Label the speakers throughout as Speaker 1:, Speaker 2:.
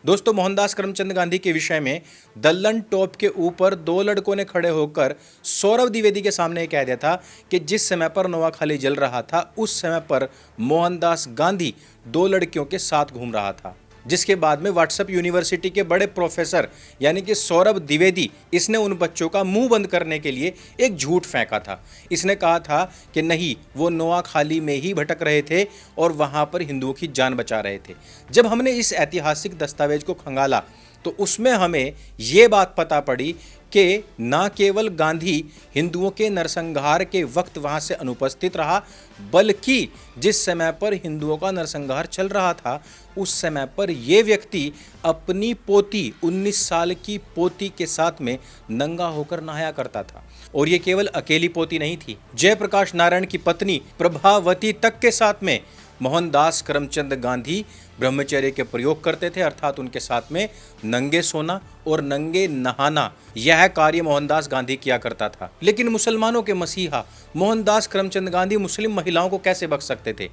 Speaker 1: दोस्तों, मोहनदास करमचंद गांधी के विषय में दल्लन टॉप के ऊपर दो लड़कों ने खड़े होकर सौरभ द्विवेदी के सामने कह दिया था कि जिस समय पर नोआखाली जल रहा था उस समय पर मोहनदास गांधी दो लड़कियों के साथ घूम रहा था। जिसके बाद में व्हाट्सएप यूनिवर्सिटी के बड़े प्रोफेसर यानी कि सौरभ द्विवेदी, इसने उन बच्चों का मुंह बंद करने के लिए एक झूठ फेंका था। इसने कहा था कि नहीं, वो नोआखाली में ही भटक रहे थे और वहां पर हिंदुओं की जान बचा रहे थे। जब हमने इस ऐतिहासिक दस्तावेज को खंगाला तो उसमें हमें ये बात पता पड़ी कि न केवल गांधी हिंदुओं के नरसंहार के वक्त वहां से अनुपस्थित रहा, बल्कि जिस समय पर हिंदुओं का नरसंहार चल रहा था उस समय पर यह व्यक्ति अपनी पोती 19 साल की पोती के साथ में नंगा होकर नहाया करता था। और ये केवल अकेली पोती नहीं थी, जयप्रकाश नारायण की पत्नी प्रभावती तक के साथ में मोहनदास करमचंद गांधी ब्रह्मचर्य के प्रयोग करते थे, अर्थात उनके साथ में नंगे सोना और नंगे नहाना, यह कार्य मोहनदास गांधी किया करता था। लेकिन मुसलमानों के मसीहा मोहनदास करमचंद गांधी मुस्लिम महिलाओं को कैसे बख्श सकते थे?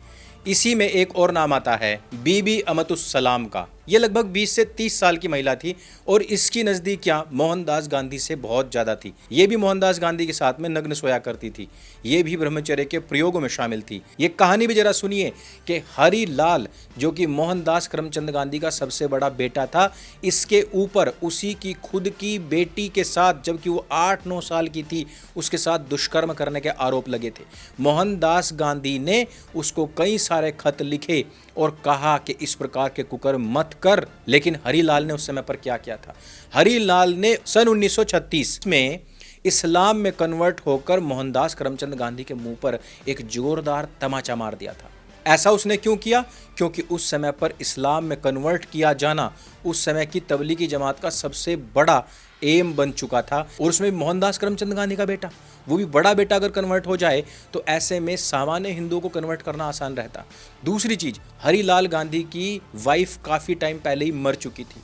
Speaker 1: इसी में एक और नाम आता है बीबी अमतुस सलाम का। यह लगभग 20 से 30 साल की महिला थी और इसकी नज़दीकियां मोहनदास गांधी से बहुत ज़्यादा थी। ये भी मोहनदास गांधी के साथ में नग्न सोया करती थी, ये भी ब्रह्मचर्य के प्रयोगों में शामिल थी। ये कहानी भी जरा सुनिए कि हरि लाल, जो कि मोहनदास करमचंद गांधी का सबसे बड़ा बेटा था, इसके ऊपर उसी की खुद की बेटी के साथ, जबकि वो 8-9 साल की थी, उसके साथ दुष्कर्म करने के आरोप लगे थे। मोहनदास गांधी ने उसको कई सारे खत लिखे और कहा कि इस प्रकार के कुकर्म मत कर। लेकिन हरिलाल ने उस समय पर क्या किया था? हरिलाल ने सन 1936 में इस्लाम में कन्वर्ट होकर मोहनदास करमचंद गांधी के मुंह पर एक जोरदार तमाचा मार दिया था। ऐसा उसने क्यों किया? क्योंकि उस समय पर इस्लाम में कन्वर्ट किया जाना उस समय की तबलीगी जमात का सबसे बड़ा एम बन चुका था। और उसमें मोहनदास करमचंद गांधी का बेटा, वो भी बड़ा बेटा अगर कन्वर्ट हो जाए तो ऐसे में सामान्य हिंदुओं को कन्वर्ट करना आसान रहता। दूसरी चीज़, हरिलाल गांधी की वाइफ काफ़ी टाइम पहले ही मर चुकी थी।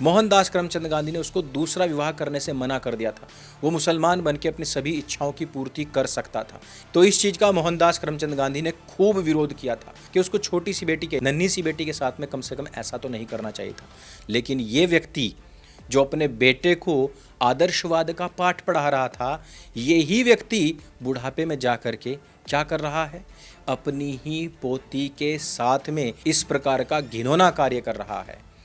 Speaker 1: मोहनदास करमचंद गांधी ने उसको दूसरा विवाह करने से मना कर दिया था। वो मुसलमान बनकर अपनी सभी इच्छाओं की पूर्ति कर सकता था। तो इस चीज़ का मोहनदास करमचंद गांधी ने खूब विरोध किया था कि उसको छोटी सी बेटी के, नन्ही सी बेटी के साथ में कम से कम ऐसा तो नहीं करना चाहिए था। लेकिन ये व्यक्ति जो अपने बेटे को आदर्शवाद का पाठ पढ़ा रहा था, यही व्यक्ति बुढ़ापे में जा कर के क्या कर रहा है? अपनी ही पोती के साथ में इस प्रकार का घिनौना कार्य कर रहा है।